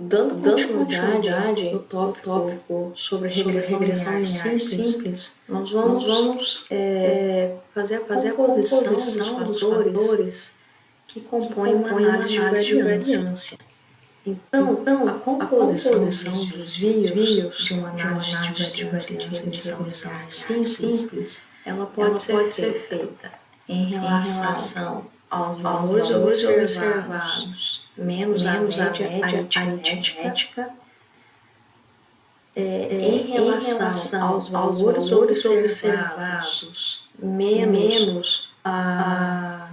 dando continuidade no tópico sobre regressão linear simples, nós vamos fazer a composição dos fatores que compõem uma análise de variância. Então, a composição dos desvios de uma análise de regressão linear simples, ela pode ser feita em relação aos valores observados menos a média aritmética, em relação aos valores observados menos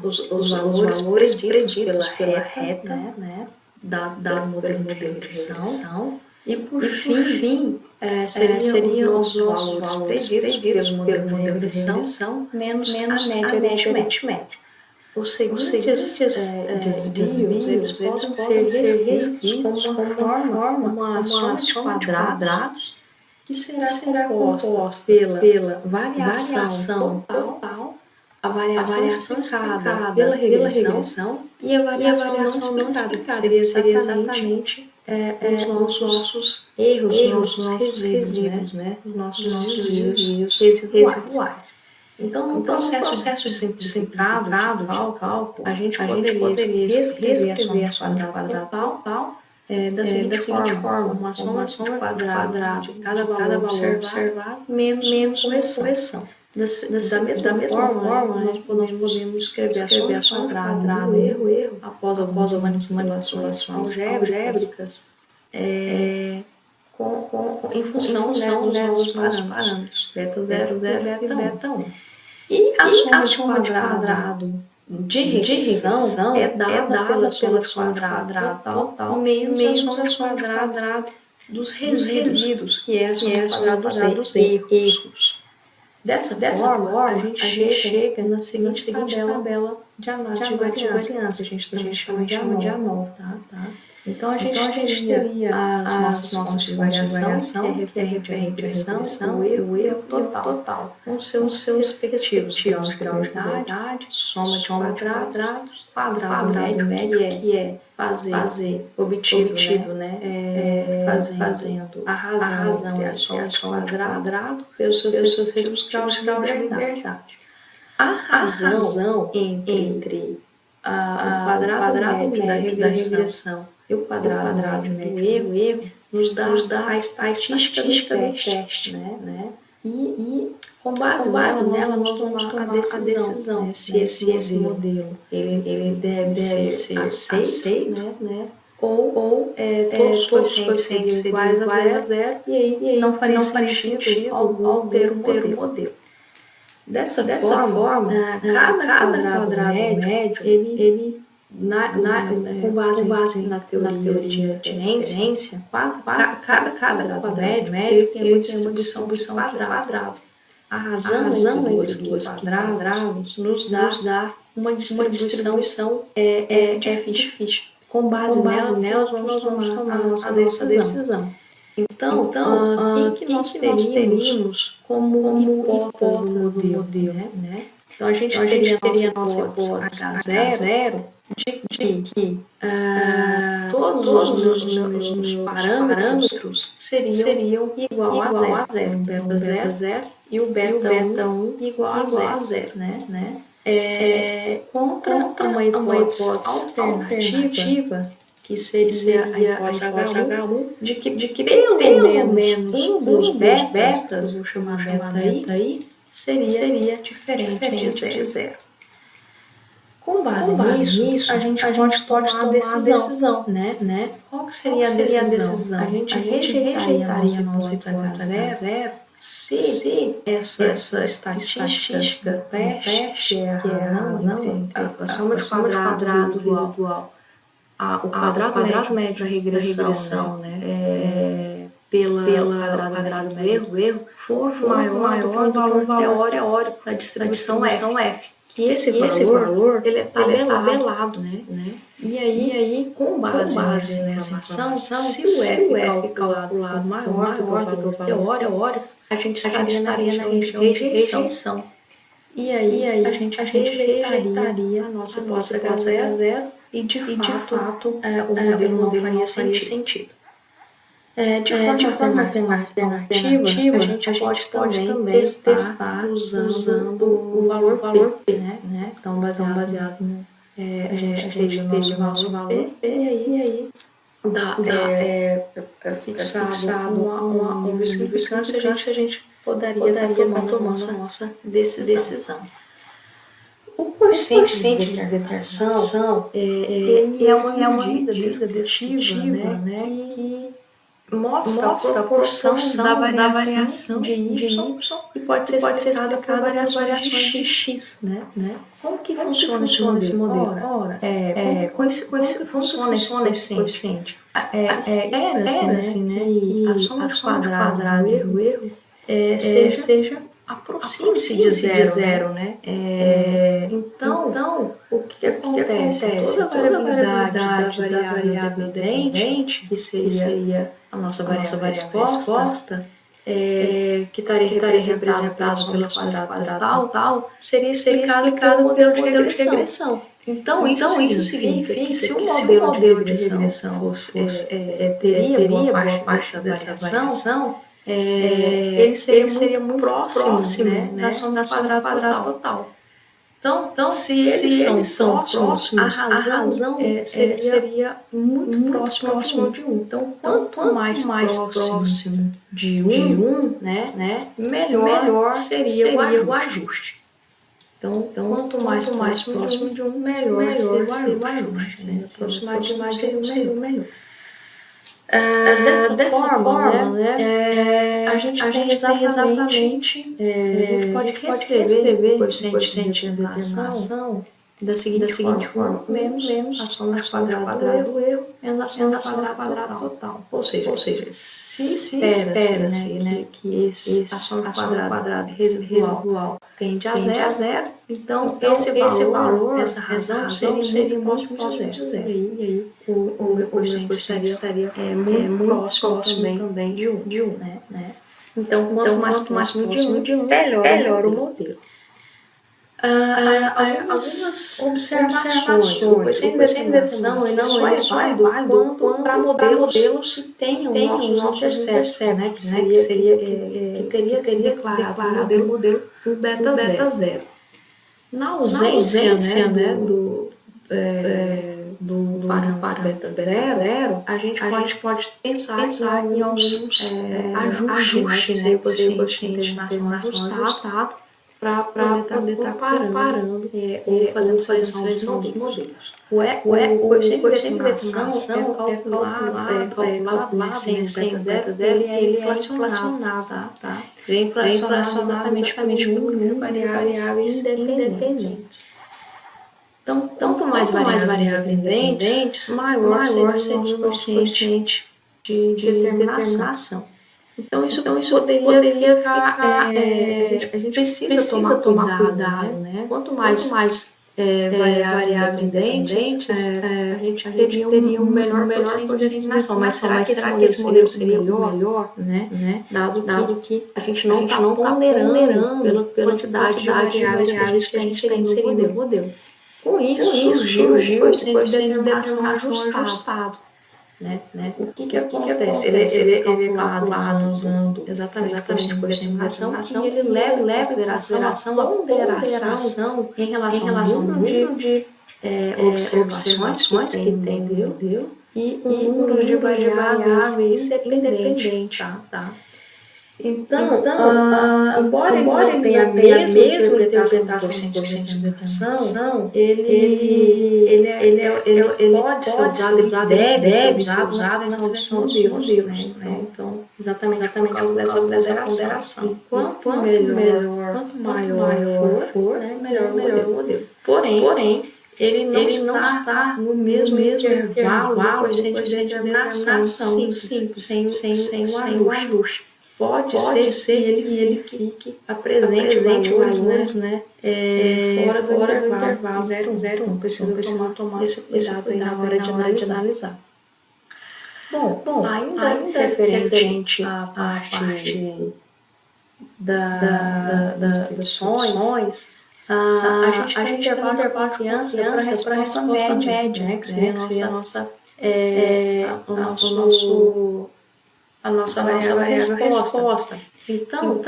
os valores preditos pela reta, né, da modelo de regressão, e por fim seriam os valores preditos pelo modelo de regressão menos a média aritmética. Os seguintes desvios podem ser descritos como uma soma de quadrados que será composta pela variação total, a variação explicada pela regressão e a variação não explicada, que seria exatamente os nossos erros, nossos resíduos, né? Os nossos desvios residuais. Então, no processo de simplificado de cálculo, a gente poderia reescrever a soma de quadrado total da seguinte forma: uma soma de quadrado de cada valor observado menos correção. Da mesma forma, nós podemos escrever a soma de quadrado erro após algumas manipulações algébricas em função dos nossos parâmetros, beta 0, 0 e beta 1. E a soma de quadrado de regressão é dada pela soma de quadrado total menos a soma de quadrado dos resíduos, que é a soma de quadrado dos erros. Dessa forma, a gente chega na seguinte tabela de análise de variância, que a gente também chama de ANOVA, tá? Então, a gente teria as nossas fontes de variação, que é a regressão, o erro total, com seus respectivos graus de probabilidade, soma de quadrado médio, que é fazer obtido, né, fazendo a razão e a soma de quadrado pelos seus respectivos graus de probabilidade. A razão entre o quadrado médio da regressão e o quadrado médio do erro nos dá a estatística do teste, né? E com base nela nós vamos tomar a decisão, né? Se esse modelo ele deve ser aceito, né? Ou todos os coeficientes seriam iguais a zero, e aí não faria sentido algum ter um modelo. Dessa forma, cada quadrado médio ele com base na teoria de inerência, cada quadrado médio ele tem uma distribuição quadrado. A razão entre os quadrados nos dá uma distribuição F. Com base nela, nós vamos tomar a nossa decisão. Então, o que nós teríamos como hipótese do modelo, né? Então, a gente teria a nossa hipótese H0, de que todos os meus parâmetros seriam igual a zero. O beta 0 e o beta 1 igual a zero, né? Contra uma hipótese alternativa, que seria a hipótese H1, de que pelo menos um dos betas, vou chamar beta aí, seria diferente de zero. Com base nisso, a gente pode tomar a decisão, né? Qual que seria a decisão? A gente rejeitaria a nossa hipótese H0 se essa estatística do teste, que é a razão entre a soma de quadrado residual, o quadrado médio da regressão, né? Pelo quadrado médio do erro, for maior do que o valor teórico da distribuição F. Que esse valor ele é tabelado, né? E aí com base nessa informação, se o F calculado maior do que o valor teórico, a gente estaria na rejeição. E aí a gente rejeitaria a nossa hipótese H0 e de fato o modelo não faria sentido. De forma alternativa, a gente pode também testar usando o valor P, né? Então, baseado no a gente teria o nosso valor P, e aí fixado um nível de significância, a gente poderia estar tomando a nossa decisão. O coeficiente de determinação ele é uma medida descritiva, né, que mostra a proporção da variação de y e pode ser explicada por variações de x, né? Como que funciona esse modelo? Ora, como funciona esse coeficiente? Espera-se, né, que a soma quadrada do erro seja aproxime-se de zero, né? Então, o que acontece? Toda a variabilidade da variável dependente, que seria a nossa variável resposta, que estaria representada pela soma quadrada tal, seria explicado pelo modelo de regressão. Então, isso significa que se o modelo de regressão teria boa parte dessa variação, ele seria muito próximo, né, da soma quadrada total. Então, se eles são próximos, a razão seria muito próximo de 1. Então, quanto mais próximo de 1, né, melhor seria o ajuste. Então, quanto mais próximo de 1, melhor seria o ajuste. Né? Aproximar de mais seria o melhor. Dessa forma, né, a gente tem exatamente a gente pode reescrever o coeficiente de determinação da seguinte forma, menos a soma quadrada do erro, menos a soma quadrada total. Ou seja, se espera-se, né, que a soma quadrada residual tende a zero, então esse valor, essa razão seria muito próximo de zero. E aí o meu coeficiente estaria muito próximo também de 1, né? Então, quanto mais próximo de 1, melhor o modelo. Algumas observações. O coeficiente de determinação ele só é válido para modelos que tenham nossos interceptos, né? Que teria declarado o modelo beta zero. Na ausência, né, do beta zero, a gente pode pensar em alguns ajustes, né, que seria o coeficiente de determinação ajustado, para poder estar comparando ou fazendo seleção dos modelos. O coeficiente de determinação é calculado sem beta zero, e ele é inflacionado, tá? Ele é inflacionado exatamente por número de variáveis independentes. Então, quanto mais variáveis independentes, maior seria o coeficiente de determinação. Então, isso poderia ficar. A gente precisa tomar cuidado, né? Quanto mais variáveis independentes, a gente teria um melhor coeficiente de determinação. Mas será que esse modelo seria melhor, né? Dado que a gente não está ponderando pela quantidade de variáveis que a gente tem inserido no modelo. Com isso surgiu o coeficiente de determinação ajustado. Né? O que acontece? Ele é calculado usando exatamente o coeficiente de determinação, e ele leva em consideração a ponderação em relação ao número de observações que tem no modelo e o número de variáveis independente. Tá? Então, embora ele tenha a mesma interpretação do coeficiente de determinação, ele pode ser usado, deve ser usado na seleção de modelos. Então, exatamente por causa dessa ponderação. Quanto maior for, né, melhor o modelo. Porém, ele não está no mesmo intervalo do coeficiente de determinação, sem o ajuste. Pode ser que ele fique apresente valores, né, fora do intervalo 0, 1. Precisa tomar esse cuidado aí na hora de analisar. Bom, ainda referente à parte das predições, a gente tem um intervalo de confiança para a resposta média, né, que seria o nosso a nossa variável resposta. Então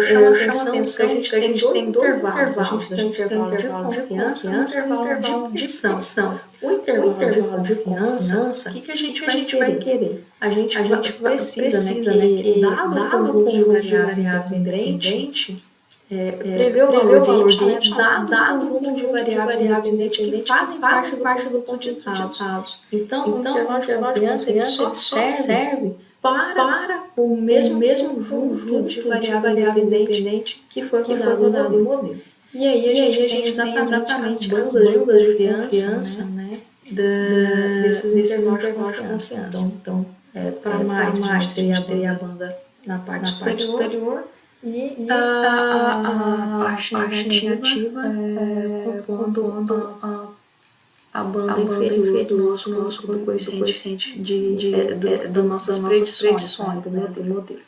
chama a atenção que a gente tem dois intervalos. A gente tem o intervalo de confiança e o intervalo de predição. O intervalo de confiança, o que a gente vai querer? A gente precisa, né, que dado o conjunto de variáveis independente, prever o valor de y dado o conjunto de variáveis independentes que fazem parte do conjunto de dados. Então o intervalo de confiança ele só serve para o mesmo conjunto de variável independente que foi rodado no modelo. E aí a gente tem exatamente as bandas de confiança, né, desses intervalos de confiança. Então, para mais a gente teria a banda na parte superior e a parte negativa compondo a banda inferior do nosso coeficiente das nossas predições do modelo.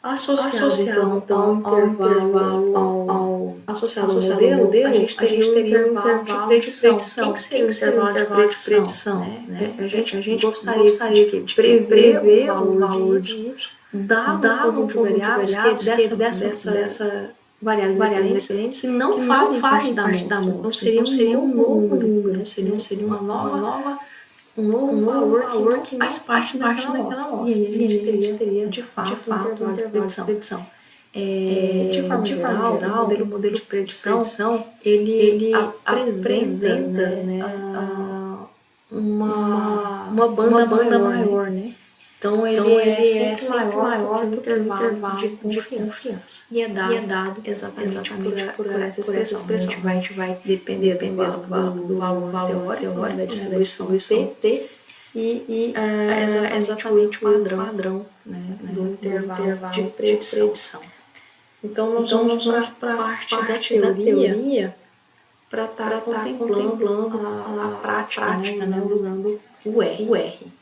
Associado então ao intervalo associado ao modelo, a gente teria o intervalo de predição. O que seria o intervalo de predição? Né? A gente gostaria de prever o valor de y dado o conjunto de variáveis que dessa variável independente que não fazem parte da amostra. Então seria um novo número, né? Seria um novo valor que faz parte daquela amostra. E aí a gente teria de fato o intervalo de predição. De forma geral, o modelo de predição ele apresenta, né, uma banda maior, né? Então ele é sempre maior que o intervalo de confiança. E é dado exatamente por essa expressão. A gente vai depender do valor teórico, da distribuição P e exatamente o padrão, né, do intervalo de predição. Então nós vamos para a parte da teoria para estar contemplando a prática, né, usando o R.